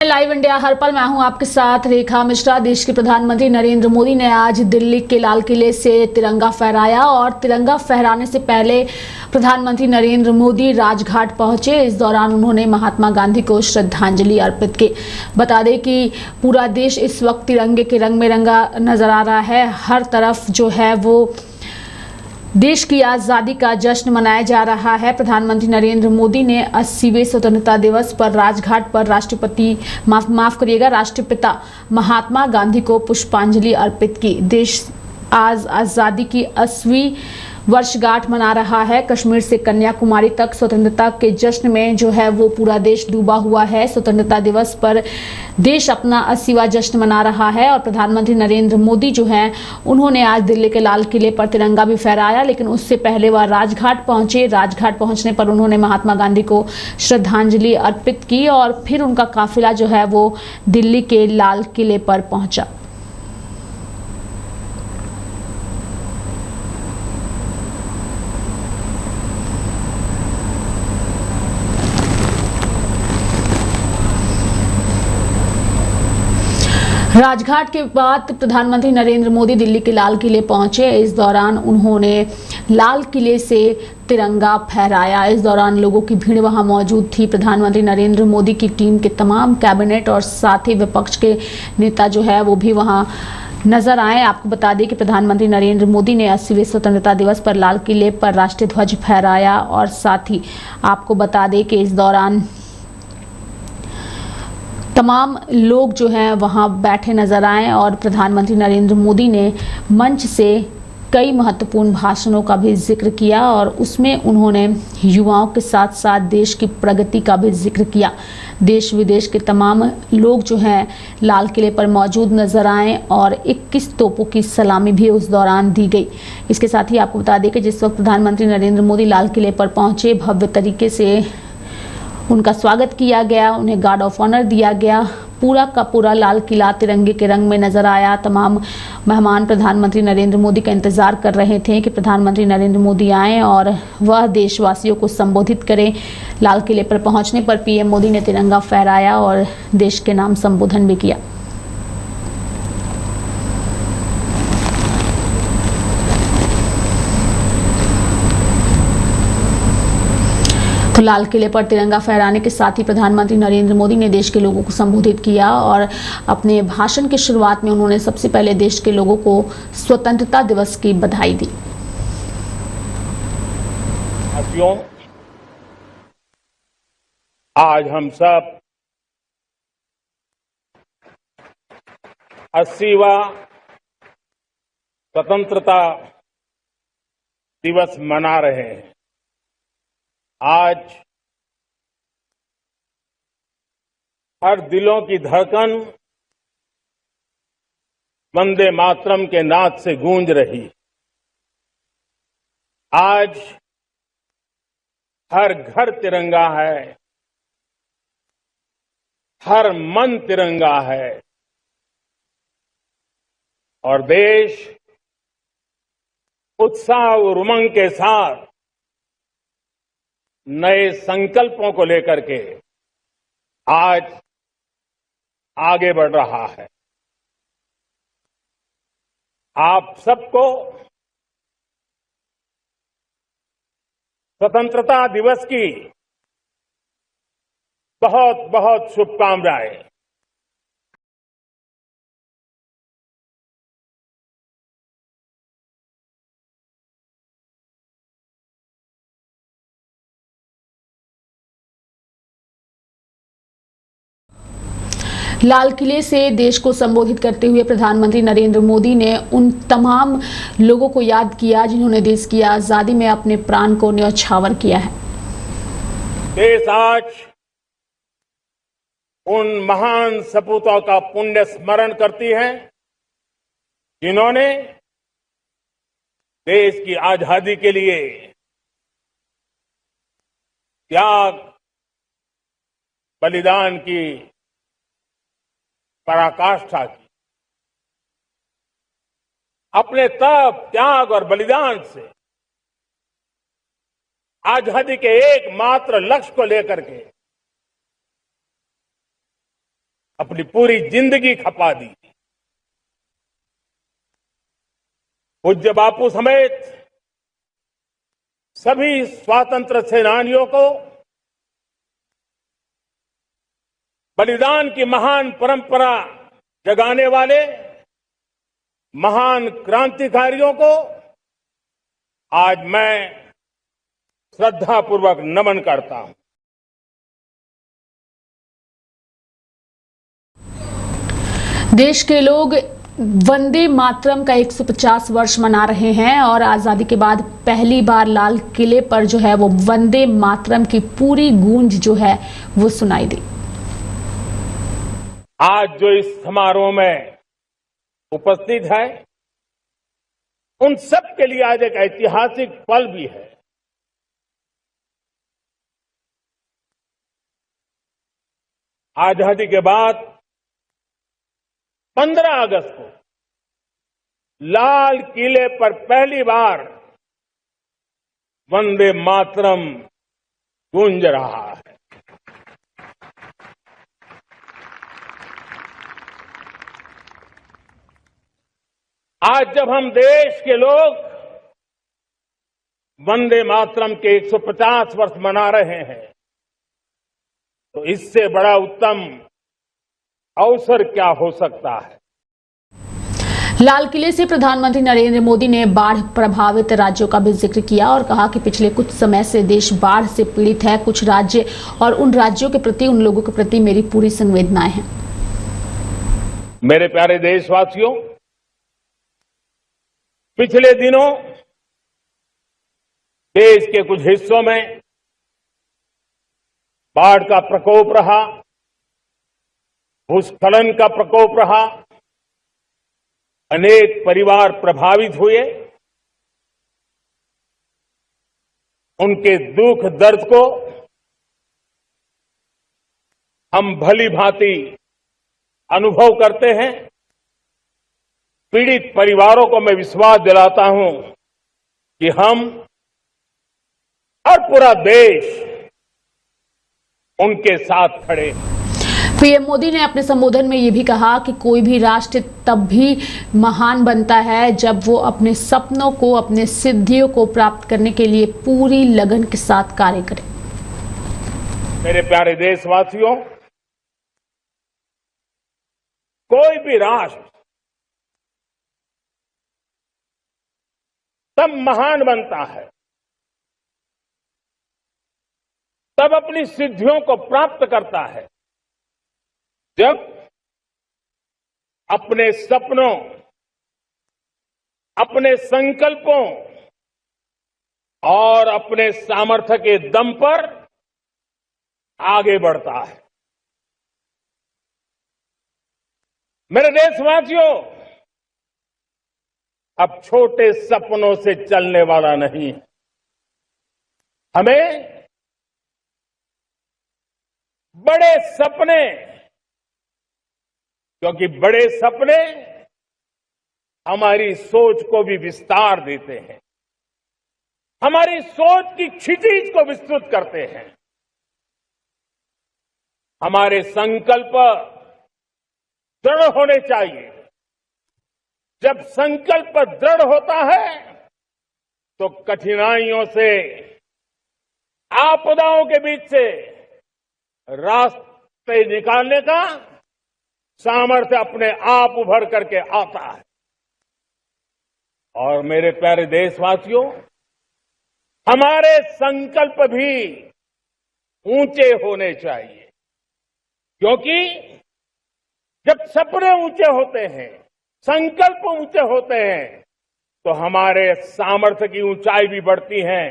Live India हर पल मैं हूं आपके साथ रेखा मिश्रा। देश के प्रधानमंत्री नरेंद्र मोदी ने आज दिल्ली के लाल किले से तिरंगा फहराया और तिरंगा फहराने से पहले प्रधानमंत्री नरेंद्र मोदी राजघाट पहुंचे। इस दौरान उन्होंने महात्मा गांधी को श्रद्धांजलि अर्पित की। बता दें कि पूरा देश इस वक्त तिरंगे के रंग में रंगा नजर आ रहा है। हर तरफ जो है वो देश की आज़ादी का जश्न मनाया जा रहा है। प्रधानमंत्री नरेंद्र मोदी ने 80वें स्वतंत्रता दिवस पर राजघाट पर राष्ट्रपिता महात्मा गांधी को पुष्पांजलि अर्पित की। देश आज आज़ादी की 80वीं वर्षगांठ मना रहा है। कश्मीर से कन्याकुमारी तक स्वतंत्रता के जश्न में जो है वो पूरा देश डूबा हुआ है। स्वतंत्रता दिवस पर देश अपना 80वां जश्न मना रहा है और प्रधानमंत्री नरेंद्र मोदी जो हैं उन्होंने आज दिल्ली के लाल किले पर तिरंगा भी फहराया, लेकिन उससे पहले वह राजघाट पहुंचे। राजघाट पहुंचने पर उन्होंने महात्मा गांधी को श्रद्धांजलि अर्पित की और फिर उनका काफिला जो है वो दिल्ली के लाल किले पर पहुंचा। राजघाट के बाद प्रधानमंत्री नरेंद्र मोदी दिल्ली के लाल किले पहुंचे। इस दौरान उन्होंने लाल किले से तिरंगा फहराया। इस दौरान लोगों की भीड़ वहां मौजूद थी। प्रधानमंत्री नरेंद्र मोदी की टीम के तमाम कैबिनेट और साथ ही विपक्ष के नेता जो है वो भी वहां नजर आए। आपको बता दें कि प्रधानमंत्री नरेंद्र मोदी ने 80वें स्वतंत्रता दिवस पर लाल किले पर राष्ट्रीय ध्वज फहराया और साथ ही आपको बता दें कि इस दौरान तमाम लोग जो हैं वहां बैठे नजर आए और प्रधानमंत्री नरेंद्र मोदी ने मंच से कई महत्वपूर्ण भाषणों का भी जिक्र किया और उसमें उन्होंने युवाओं के साथ साथ देश की प्रगति का भी जिक्र किया। देश विदेश के तमाम लोग जो हैं लाल किले पर मौजूद नजर आए और 21 तोपों की सलामी भी उस दौरान दी गई। इसके साथ ही आपको बता दें कि जिस वक्त प्रधानमंत्री नरेंद्र मोदी लाल किले पर पहुंचे, भव्य तरीके से उनका स्वागत किया गया, उन्हें गार्ड ऑफ ऑनर दिया गया। पूरा का पूरा लाल किला तिरंगे के रंग में नजर आया। तमाम मेहमान प्रधानमंत्री नरेंद्र मोदी का इंतजार कर रहे थे कि प्रधानमंत्री नरेंद्र मोदी आएं और वह देशवासियों को संबोधित करें। लाल किले पर पहुंचने पर पीएम मोदी ने तिरंगा फहराया और देश के नाम संबोधन भी किया। तो लाल किले पर तिरंगा फहराने के साथ ही प्रधानमंत्री नरेंद्र मोदी ने देश के लोगों को संबोधित किया और अपने भाषण की शुरुआत में उन्होंने सबसे पहले देश के लोगों को स्वतंत्रता दिवस की बधाई दी। आज हम सब 80वां स्वतंत्रता दिवस मना रहे हैं। आज हर दिलों की धड़कन वंदे मातरम के नाद से गूंज रही। आज हर घर तिरंगा है, हर मन तिरंगा है और देश उत्साह और उमंग के साथ नए संकल्पों को लेकर के आज आगे बढ़ रहा है। आप सबको स्वतंत्रता दिवस की बहुत बहुत शुभकामनाएं। लाल किले से देश को संबोधित करते हुए प्रधानमंत्री नरेंद्र मोदी ने उन तमाम लोगों को याद किया जिन्होंने देश की आजादी में अपने प्राण को न्यौछावर किया है। देश आज उन महान सपूतों का पुण्य स्मरण करती है जिन्होंने देश की आजादी के लिए त्याग बलिदान की पराकाष्ठा की। अपने तप, त्याग और बलिदान से आजादी के एकमात्र लक्ष्य को लेकर के अपनी पूरी जिंदगी खपा दी। पूज्य बापू समेत सभी स्वातंत्र सेनानियों को बलिदान की महान परंपरा जगाने वाले महान क्रांतिकारियों को आज मैं श्रद्धापूर्वक नमन करता हूं। देश के लोग वंदे मातरम का 150 वर्ष मना रहे हैं और आजादी के बाद पहली बार लाल किले पर जो है वो वंदे मातरम की पूरी गूंज जो है वो सुनाई दी। आज जो इस समारोह में उपस्थित है उन सब के लिए आज एक ऐतिहासिक पल भी है। आजादी के बाद 15 अगस्त को लाल किले पर पहली बार वंदे मातरम गूंज रहा है। आज जब हम देश के लोग वंदे मातरम के 150 वर्ष मना रहे हैं तो इससे बड़ा उत्तम अवसर क्या हो सकता है। लाल किले से प्रधानमंत्री नरेंद्र मोदी ने बाढ़ प्रभावित राज्यों का भी जिक्र किया और कहा कि पिछले कुछ समय से देश बाढ़ से पीड़ित है। कुछ राज्य और उन राज्यों के प्रति, उन लोगों के प्रति मेरी पूरी संवेदनाएं हैं। मेरे प्यारे देशवासियों, पिछले दिनों देश के कुछ हिस्सों में बाढ़ का प्रकोप रहा, भूस्खलन का प्रकोप रहा, अनेक परिवार प्रभावित हुए। उनके दुख दर्द को हम भली भांति अनुभव करते हैं। पीड़ित परिवारों को मैं विश्वास दिलाता हूं कि हम और पूरा देश उनके साथ खड़े हैं। पीएम मोदी ने अपने संबोधन में ये भी कहा कि कोई भी राष्ट्र तब भी महान बनता है जब वो अपने सपनों को, अपने सिद्धियों को प्राप्त करने के लिए पूरी लगन के साथ कार्य करे। मेरे प्यारे देशवासियों, कोई भी राष्ट्र तब महान बनता है, तब अपनी सिद्धियों को प्राप्त करता है जब अपने सपनों, अपने संकल्पों और अपने सामर्थ्य के दम पर आगे बढ़ता है। मेरे देशवासियों, अब छोटे सपनों से चलने वाला नहीं है। हमें बड़े सपने, क्योंकि बड़े सपने हमारी सोच को भी विस्तार देते हैं, हमारी सोच की क्षितिज को विस्तृत करते हैं। हमारे संकल्प दृढ़ होने चाहिए। जब संकल्प दृढ़ होता है तो कठिनाइयों से, आपदाओं के बीच से रास्ते निकालने का सामर्थ्य अपने आप उभर करके आता है। और मेरे प्यारे देशवासियों, हमारे संकल्प भी ऊंचे होने चाहिए, क्योंकि जब सपने ऊंचे होते हैं, संकल्प ऊंचे होते हैं, तो हमारे सामर्थ्य की ऊंचाई भी बढ़ती है,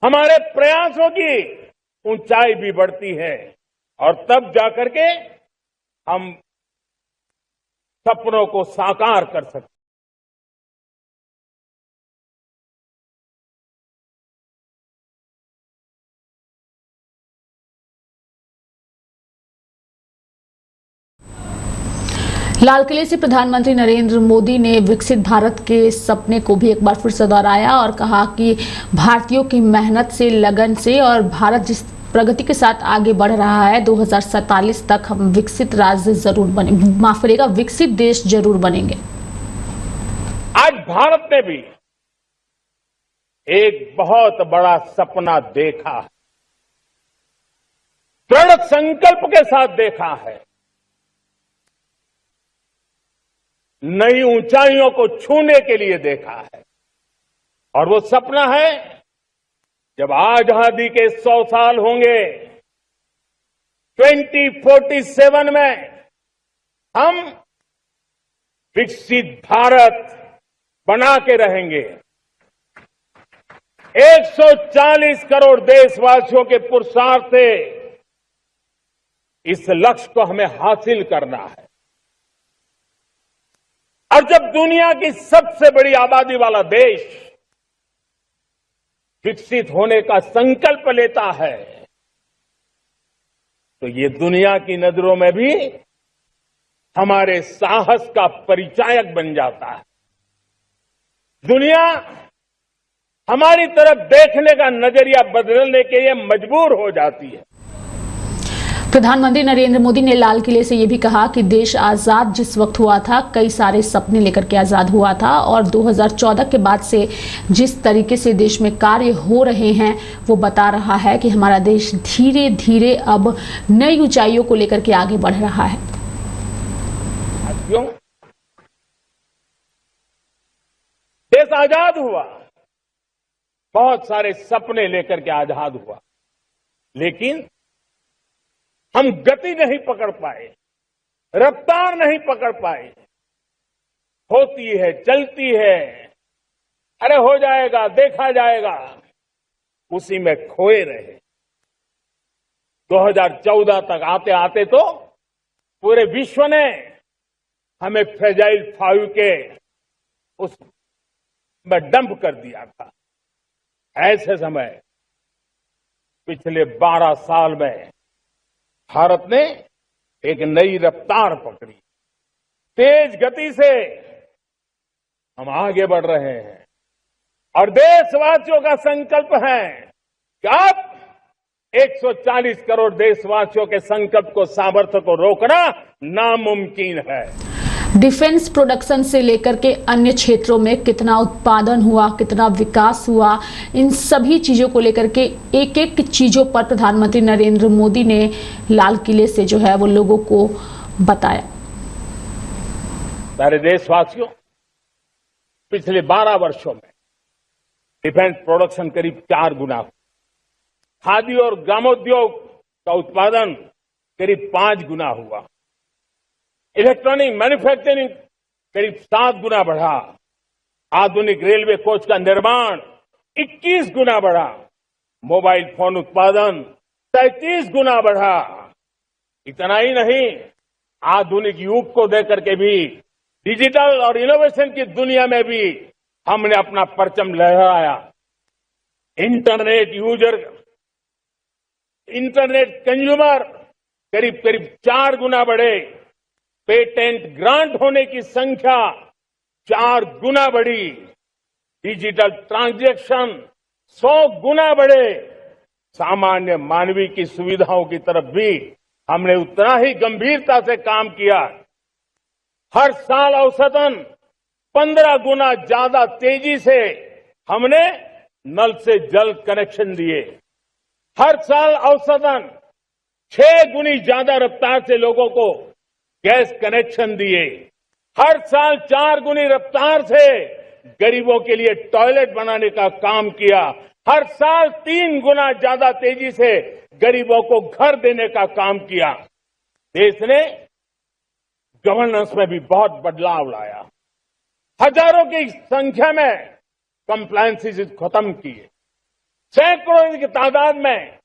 हमारे प्रयासों की ऊंचाई भी बढ़ती है और तब जाकर के हम सपनों को साकार कर सकते हैं। लाल किले से प्रधानमंत्री नरेंद्र मोदी ने विकसित भारत के सपने को भी एक बार फिर से दोहराया और कहा कि भारतीयों की मेहनत से, लगन से और भारत जिस प्रगति के साथ आगे बढ़ रहा है। 2047 तक हम विकसित राज्य जरूर बने, माफ करिएगा, विकसित देश जरूर बनेंगे। आज भारत ने भी एक बहुत बड़ा सपना देखा है, दृढ़ संकल्प के साथ देखा है। नई ऊंचाइयों को छूने के लिए देखा है। और वो सपना है, जब आजादी के 100 साल होंगे, 2047 में हम विकसित भारत बना के रहेंगे। 140 करोड़ देशवासियों के पुरुषार्थ से इस लक्ष्य को हमें हासिल करना है। और जब दुनिया की सबसे बड़ी आबादी वाला देश विकसित होने का संकल्प लेता है, तो ये दुनिया की नजरों में भी हमारे साहस का परिचायक बन जाता है। दुनिया हमारी तरफ देखने का नजरिया बदलने के लिए मजबूर हो जाती है। प्रधानमंत्री नरेंद्र मोदी ने लाल किले से यह भी कहा कि देश आजाद जिस वक्त हुआ था, कई सारे सपने लेकर के आजाद हुआ था, और 2014 के बाद से जिस तरीके से देश में कार्य हो रहे हैं वो बता रहा है कि हमारा देश धीरे धीरे अब नई ऊंचाइयों को लेकर के आगे बढ़ रहा है। देश आजाद हुआ, बहुत सारे सपने लेकर के आजाद हुआ, लेकिन हम गति नहीं पकड़ पाए, रफ्तार नहीं पकड़ पाए। होती है, चलती है, अरे हो जाएगा, देखा जाएगा, उसी में खोए रहे। 2014 तक आते आते तो पूरे विश्व ने हमें फ्रेजाइल 5 के उस में डंप कर दिया था। ऐसे समय पिछले 12 साल में भारत ने एक नई रफ्तार पकड़ी, तेज गति से हम आगे बढ़ रहे हैं। और देशवासियों का संकल्प है कि अब 140 करोड़ देशवासियों के संकल्प को, सामर्थ्य को रोकना नामुमकिन है। डिफेंस प्रोडक्शन से लेकर के अन्य क्षेत्रों में कितना उत्पादन हुआ, कितना विकास हुआ, इन सभी चीजों को लेकर के एक एक चीजों पर प्रधानमंत्री नरेंद्र मोदी ने लाल किले से जो है वो लोगों को बताया। सारे देशवासियों, पिछले 12 वर्षों में डिफेंस प्रोडक्शन करीब 4 गुना हुआ। खादी और ग्रामोद्योग का उत्पादन करीब 5 गुना हुआ। इलेक्ट्रॉनिक मैन्युफैक्चरिंग करीब 7 गुना बढ़ा। आधुनिक रेलवे कोच का निर्माण 21 गुना बढ़ा। मोबाइल फोन उत्पादन 33 गुना बढ़ा। इतना ही नहीं, आधुनिक युग को देकर के भी डिजिटल और इनोवेशन की दुनिया में भी हमने अपना परचम लहराया। इंटरनेट कंज्यूमर करीब 4 गुना बढ़े। पेटेंट ग्रांट होने की संख्या 4 गुना बढ़ी। डिजिटल ट्रांजैक्शन 100 गुना बढ़े। सामान्य मानवीय की सुविधाओं की तरफ भी हमने उतना ही गंभीरता से काम किया। हर साल औसतन 15 गुना ज्यादा तेजी से हमने नल से जल कनेक्शन दिए। हर साल औसतन 6 गुनी ज्यादा रफ्तार से लोगों को गैस कनेक्शन दिए। हर साल 4 गुनी रफ्तार से गरीबों के लिए टॉयलेट बनाने का काम किया। हर साल 3 गुना ज्यादा तेजी से गरीबों को घर देने का काम किया। देश ने गवर्नेंस में भी बहुत बदलाव लाया। हजारों की संख्या में कंप्लायंसेस खत्म किए। सैकड़ों की तादाद में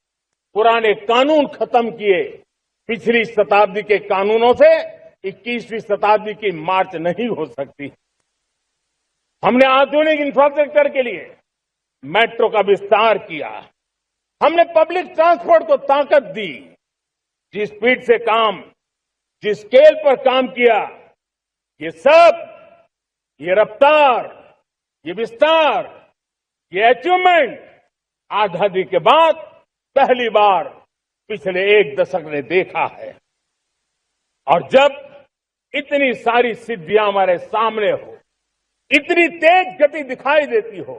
पुराने कानून खत्म किए। पिछली शताब्दी के कानूनों से 21वीं शताब्दी की मार्च नहीं हो सकती। हमने आधुनिक इंफ्रास्ट्रक्चर के लिए मेट्रो का विस्तार किया। हमने पब्लिक ट्रांसपोर्ट को ताकत दी। जिस स्पीड से काम, जिस स्केल पर काम किया, ये सब, ये रफ्तार, ये विस्तार, ये अचीवमेंट आजादी के बाद पहली बार पिछले एक दशक ने देखा है। और जब इतनी सारी सिद्धियां हमारे सामने हो, इतनी तेज गति दिखाई देती हो,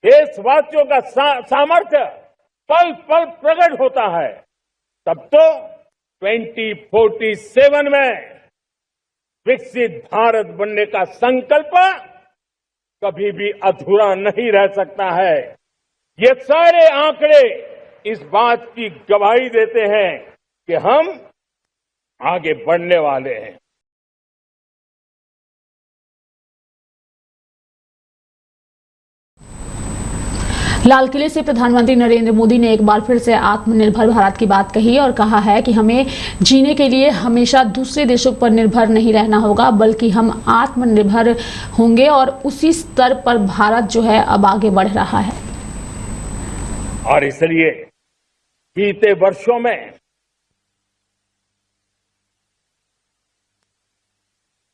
देशवासियों का सामर्थ्य पल पल प्रकट होता है, तब तो 2047 में विकसित भारत बनने का संकल्प कभी भी अधूरा नहीं रह सकता है। ये सारे आंकड़े इस बात की गवाही देते हैं कि हम आगे बढ़ने वाले हैं। लाल किले से प्रधानमंत्री नरेंद्र मोदी ने एक बार फिर से आत्मनिर्भर भारत की बात कही और कहा है कि हमें जीने के लिए हमेशा दूसरे देशों पर निर्भर नहीं रहना होगा, बल्कि हम आत्मनिर्भर होंगे और उसी स्तर पर भारत जो है अब आगे बढ़ रहा है। और इसलिए बीते वर्षों में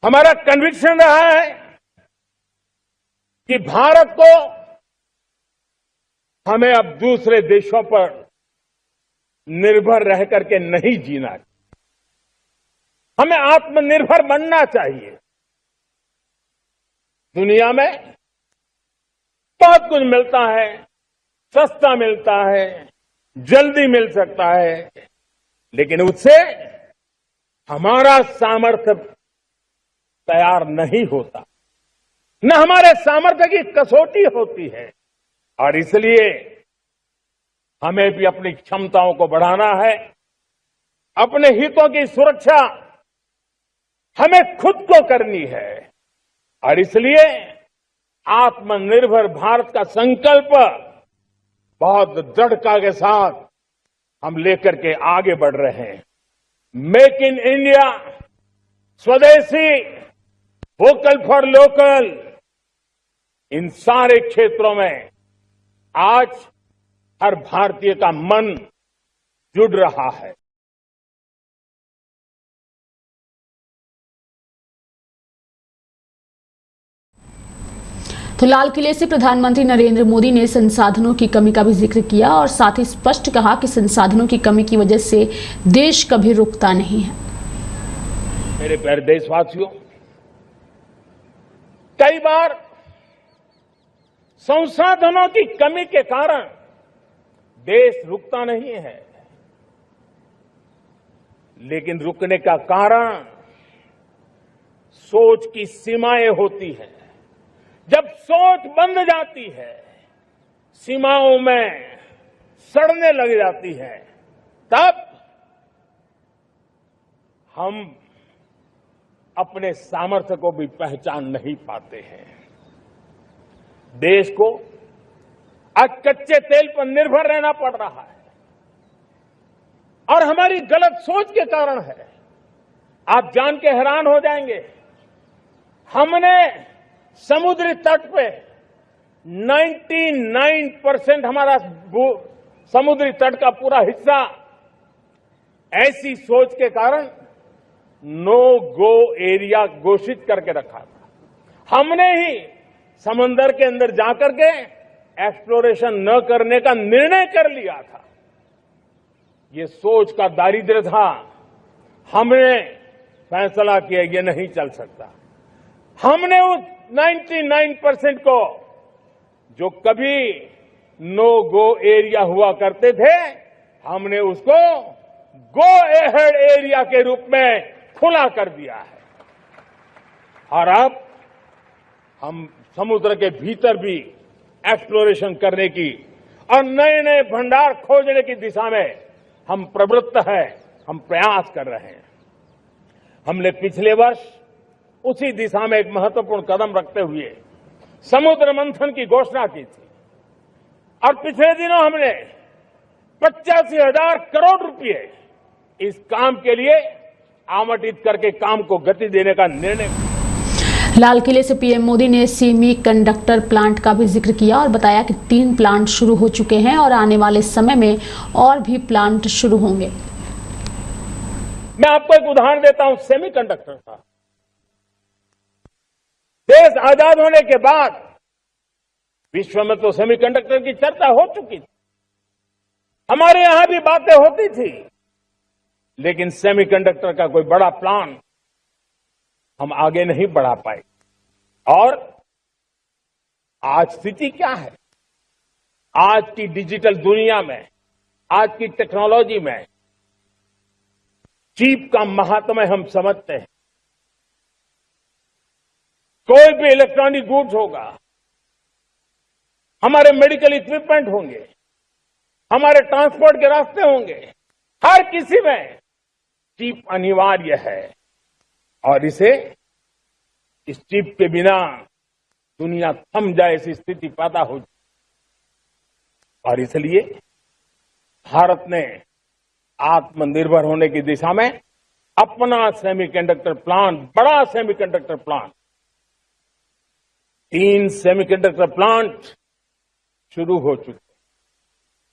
हमारा कन्विक्शन रहा है कि भारत को हमें अब दूसरे देशों पर निर्भर रह करके नहीं जीना चाहिए, हमें आत्मनिर्भर बनना चाहिए। दुनिया में बहुत कुछ मिलता है, सस्ता मिलता है, जल्दी मिल सकता है, लेकिन उससे हमारा सामर्थ्य तैयार नहीं होता, न हमारे सामर्थ्य की कसौटी होती है। और इसलिए हमें भी अपनी क्षमताओं को बढ़ाना है, अपने हितों की सुरक्षा हमें खुद को करनी है। और इसलिए आत्मनिर्भर भारत का संकल्प बहुत दृढ़ता के साथ हम लेकर के आगे बढ़ रहे हैं। मेक इन इंडिया, स्वदेशी, वोकल फॉर लोकल, इन सारे क्षेत्रों में आज हर भारतीय का मन जुड़ रहा है। तो लाल किले से प्रधानमंत्री नरेंद्र मोदी ने संसाधनों की कमी का भी जिक्र किया और साथ ही स्पष्ट कहा कि संसाधनों की कमी की वजह से देश कभी रुकता नहीं है। मेरे प्यारे देशवासियों, कई बार संसाधनों की कमी के कारण देश रुकता नहीं है, लेकिन रुकने का कारण सोच की सीमाएं होती हैं। जब सोच बंध जाती है, सीमाओं में सड़ने लग जाती है, तब हम अपने सामर्थ्य को भी पहचान नहीं पाते हैं। देश को आज कच्चे तेल पर निर्भर रहना पड़ रहा है और हमारी गलत सोच के कारण है। आप जान के हैरान हो जाएंगे, हमने समुद्री तट पे 99% हमारा समुद्री तट का पूरा हिस्सा ऐसी सोच के कारण नो गो एरिया घोषित करके रखा था। हमने ही समंदर के अंदर जाकर के एक्सप्लोरेशन न करने का निर्णय कर लिया था। ये सोच का दारिद्र्य था। हमने फैसला किया ये नहीं चल सकता। हमने उस 99% को, जो कभी नो गो एरिया हुआ करते थे, हमने उसको गो एहेड एरिया के रूप में खुला कर दिया है। और अब हम समुद्र के भीतर भी एक्सप्लोरेशन करने की और नए नए भंडार खोजने की दिशा में हम प्रवृत्त हैं, हम प्रयास कर रहे हैं। हमने पिछले वर्ष उसी दिशा में एक महत्वपूर्ण कदम रखते हुए समुद्र मंथन की घोषणा की थी और पिछले दिनों हमने 85,000 करोड़ रुपए इस काम के लिए आवंटित करके काम को गति देने का निर्णय। लाल किले से पीएम मोदी ने सेमी कंडक्टर प्लांट का भी जिक्र किया और बताया कि 3 प्लांट शुरू हो चुके हैं और आने वाले समय में और भी प्लांट शुरू होंगे। मैं आपको एक उदाहरण देता हूं सेमी कंडक्टर का। देश आजाद होने के बाद विश्व में तो सेमीकंडक्टर की चर्चा हो चुकी थी, हमारे यहां भी बातें होती थी, लेकिन सेमीकंडक्टर का कोई बड़ा प्लान हम आगे नहीं बढ़ा पाए। और आज स्थिति क्या है? आज की डिजिटल दुनिया में, आज की टेक्नोलॉजी में चिप का महात्म्य हम समझते हैं। कोई भी इलेक्ट्रॉनिक गुड्स होगा, हमारे मेडिकल इक्विपमेंट होंगे, हमारे ट्रांसपोर्ट के रास्ते होंगे, हर किसी में चिप अनिवार्य है। और इस चिप के बिना दुनिया थम जाए ऐसी स्थिति पैदा हो जाए। और इसलिए भारत ने आत्मनिर्भर होने की दिशा में अपना सेमीकंडक्टर प्लांट, बड़ा सेमीकंडक्टर प्लांट, 3 सेमीकंडक्टर प्लांट शुरू हो चुके हैं।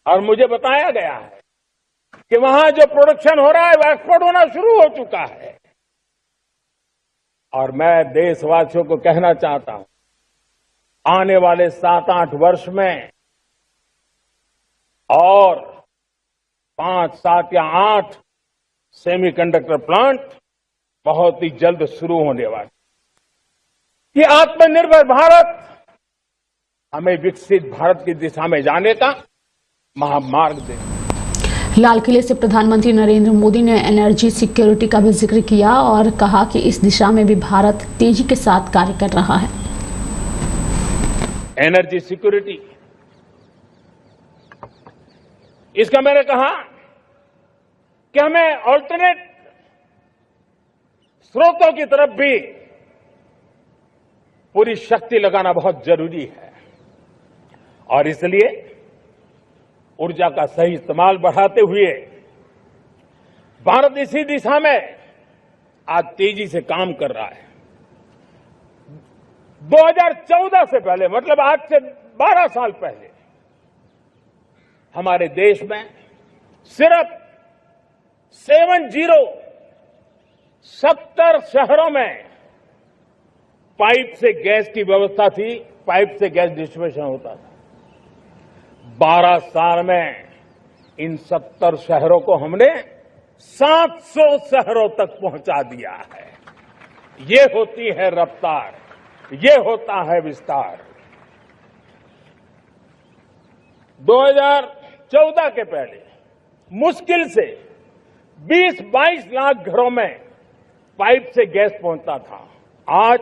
और मुझे बताया गया है कि वहां जो प्रोडक्शन हो रहा है वो एक्सपोर्ट होना शुरू हो चुका है। और मैं देशवासियों को कहना चाहता हूं, आने वाले 7-8 वर्ष में और 5, 7 या 8 सेमीकंडक्टर प्लांट बहुत ही जल्द शुरू होने वाले। ये आत्मनिर्भर भारत हमें विकसित भारत की दिशा में जाने का महामार्ग देगा। लाल किले से प्रधानमंत्री नरेंद्र मोदी ने एनर्जी सिक्योरिटी का भी जिक्र किया और कहा कि इस दिशा में भी भारत तेजी के साथ कार्य कर रहा है। एनर्जी सिक्योरिटी, इसका मैंने कहा कि हमें ऑल्टरनेट स्रोतों की तरफ भी पूरी शक्ति लगाना बहुत जरूरी है। और इसलिए ऊर्जा का सही इस्तेमाल बढ़ाते हुए भारत इसी दिशा में आज तेजी से काम कर रहा है। 2014 से पहले, मतलब आज से 12 साल पहले, हमारे देश में सिर्फ 70 शहरों में पाइप से गैस की व्यवस्था थी, पाइप से गैस डिस्ट्रीब्यूशन होता था। 12 साल में इन 70 शहरों को हमने 700 शहरों तक पहुंचा दिया है। ये होती है रफ्तार, ये होता है विस्तार। 2014 के पहले मुश्किल से 20-22 लाख घरों में पाइप से गैस पहुंचता था। आज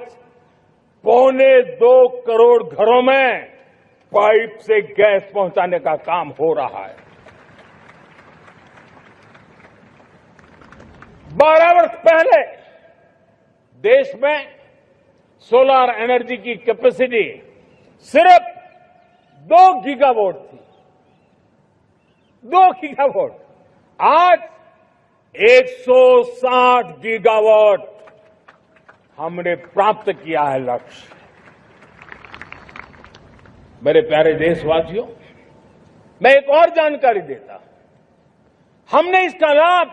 1.25 करोड़ घरों में पाइप से गैस पहुंचाने का काम हो रहा है। 12 वर्ष पहले देश में सोलर एनर्जी की कैपेसिटी सिर्फ 2 गीगावाट थी। 2 गीगावाट, आज 160 गीगावाट हमने प्राप्त किया है लक्ष्य। मेरे प्यारे देशवासियों, मैं एक और जानकारी देता हूं। हमने इसका लाभ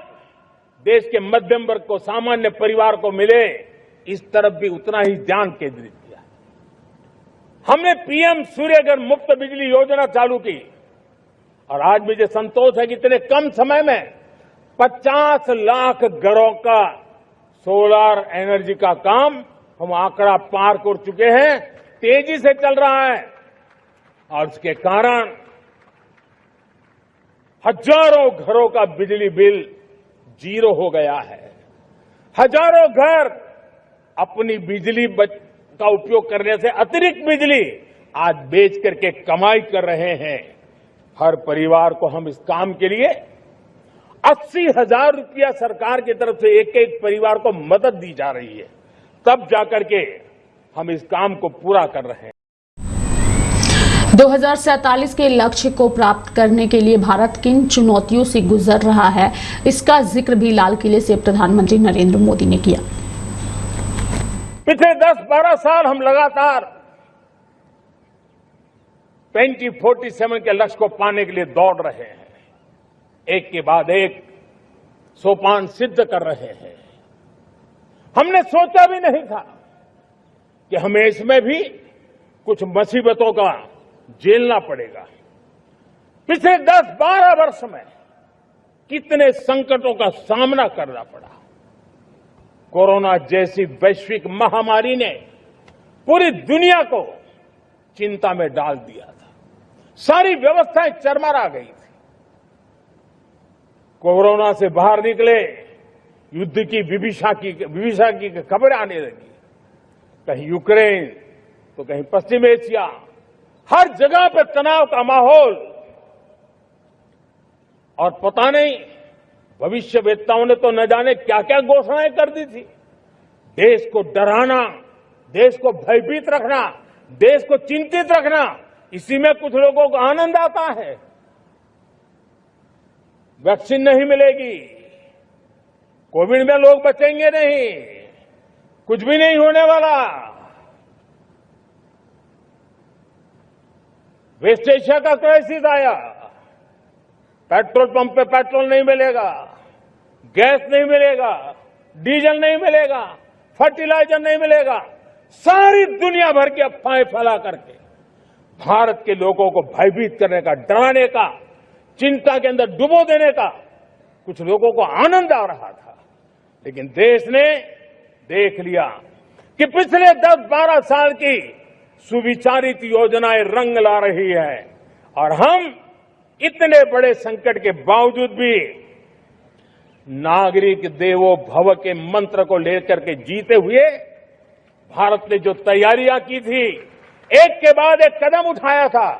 देश के मध्यम वर्ग को, सामान्य परिवार को मिले, इस तरफ भी उतना ही ध्यान केंद्रित किया। हमने पीएम सूर्यघर मुफ्त बिजली योजना चालू की और आज मुझे संतोष है कि इतने कम समय में 50 लाख घरों का सोलर एनर्जी का काम हम आंकड़ा पार कर चुके हैं। तेजी से चल रहा है और इसके कारण हजारों घरों का बिजली बिल 0 हो गया है। हजारों घर अपनी बिजली का उपयोग करने से अतिरिक्त बिजली आज बेच करके कमाई कर रहे हैं। हर परिवार को हम इस काम के लिए 80,000 रुपया सरकार की तरफ से एक परिवार को मदद दी जा रही है। तब जाकर के हम इस काम को पूरा कर रहे हैं। 2047 के लक्ष्य को प्राप्त करने के लिए भारत किन चुनौतियों से गुजर रहा है, इसका जिक्र भी लाल किले से प्रधानमंत्री नरेंद्र मोदी ने किया। पिछले 10-12 साल हम लगातार 2047 के लक्ष्य को पाने के लिए दौड़ रहे हैं। एक के बाद एक सोपान सिद्ध कर रहे हैं। हमने सोचा भी नहीं था कि हमें इसमें भी कुछ मुसीबतों का झेलना पड़ेगा। पिछले 10-12 वर्ष में कितने संकटों का सामना करना पड़ा। कोरोना जैसी वैश्विक महामारी ने पूरी दुनिया को चिंता में डाल दिया था। सारी व्यवस्थाएं चरमरा गई थी। कोरोना से बाहर निकले, युद्ध की विभीषा की खबर आने लगी। कहीं यूक्रेन तो कहीं पश्चिम एशिया, हर जगह पर तनाव का माहौल। और पता नहीं भविष्यवेत्ताओं ने तो न जाने क्या क्या घोषणाएं कर दी थी। देश को डराना, देश को भयभीत रखना, देश को चिंतित रखना, इसी में कुछ लोगों को आनंद आता है। वैक्सीन नहीं मिलेगी, कोविड में लोग बचेंगे नहीं, कुछ भी नहीं होने वाला। वेस्ट एशिया का क्राइसिस आया, पेट्रोल पंप पे पेट्रोल नहीं मिलेगा, गैस नहीं मिलेगा, डीजल नहीं मिलेगा, फर्टिलाइजर नहीं मिलेगा। सारी दुनिया भर की अफवाहें फैला करके भारत के लोगों को भयभीत करने का, डराने का, चिंता के अंदर डुबो देने का कुछ लोगों को आनंद आ रहा था। लेकिन देश ने देख लिया कि पिछले 10-12 साल की सुविचारित योजनाएं रंग ला रही है और हम इतने बड़े संकट के बावजूद भी नागरिक देवो भव के मंत्र को लेकर के जीते हुए भारत ने जो तैयारियां की थी, एक के बाद एक कदम उठाया था।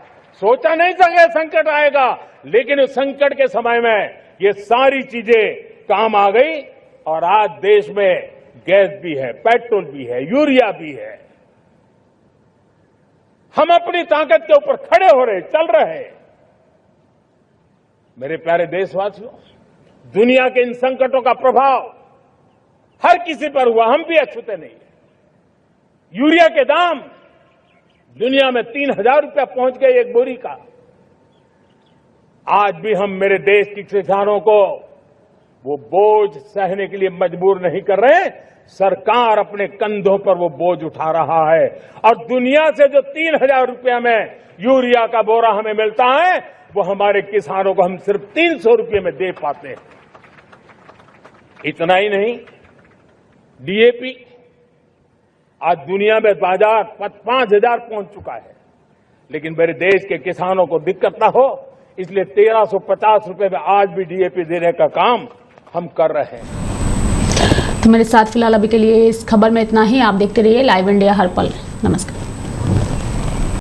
सोचा नहीं था कि संकट आएगा, लेकिन उस संकट के समय में ये सारी चीजें काम आ गई और आज देश में गैस भी है, पेट्रोल भी है, यूरिया भी है। हम अपनी ताकत के ऊपर खड़े हो रहे, चल रहे। मेरे प्यारे देशवासियों, दुनिया के इन संकटों का प्रभाव हर किसी पर हुआ, हम भी अछूते नहीं। यूरिया के दाम दुनिया में 3,000 रुपया पहुंच गए एक बोरी का। आज भी हम मेरे देश के किसानों को वो बोझ सहने के लिए मजबूर नहीं कर रहे। सरकार अपने कंधों पर वो बोझ उठा रहा है और दुनिया से जो 3,000 रुपया में यूरिया का बोरा हमें मिलता है, वो हमारे किसानों को हम सिर्फ 300 रुपये में दे पाते हैं। इतना ही नहीं, डीएपी आज दुनिया में बाजार 5,000 पहुंच चुका है, लेकिन मेरे देश के किसानों को दिक्कत ना हो, इसलिए 1,350 रुपये में आज भी डीएपी देने का काम हम कर रहे हैं। तो मेरे साथ फिलहाल अभी के लिए इस खबर में इतना ही। आप देखते रहिए लाइव इंडिया हर पल। नमस्कार।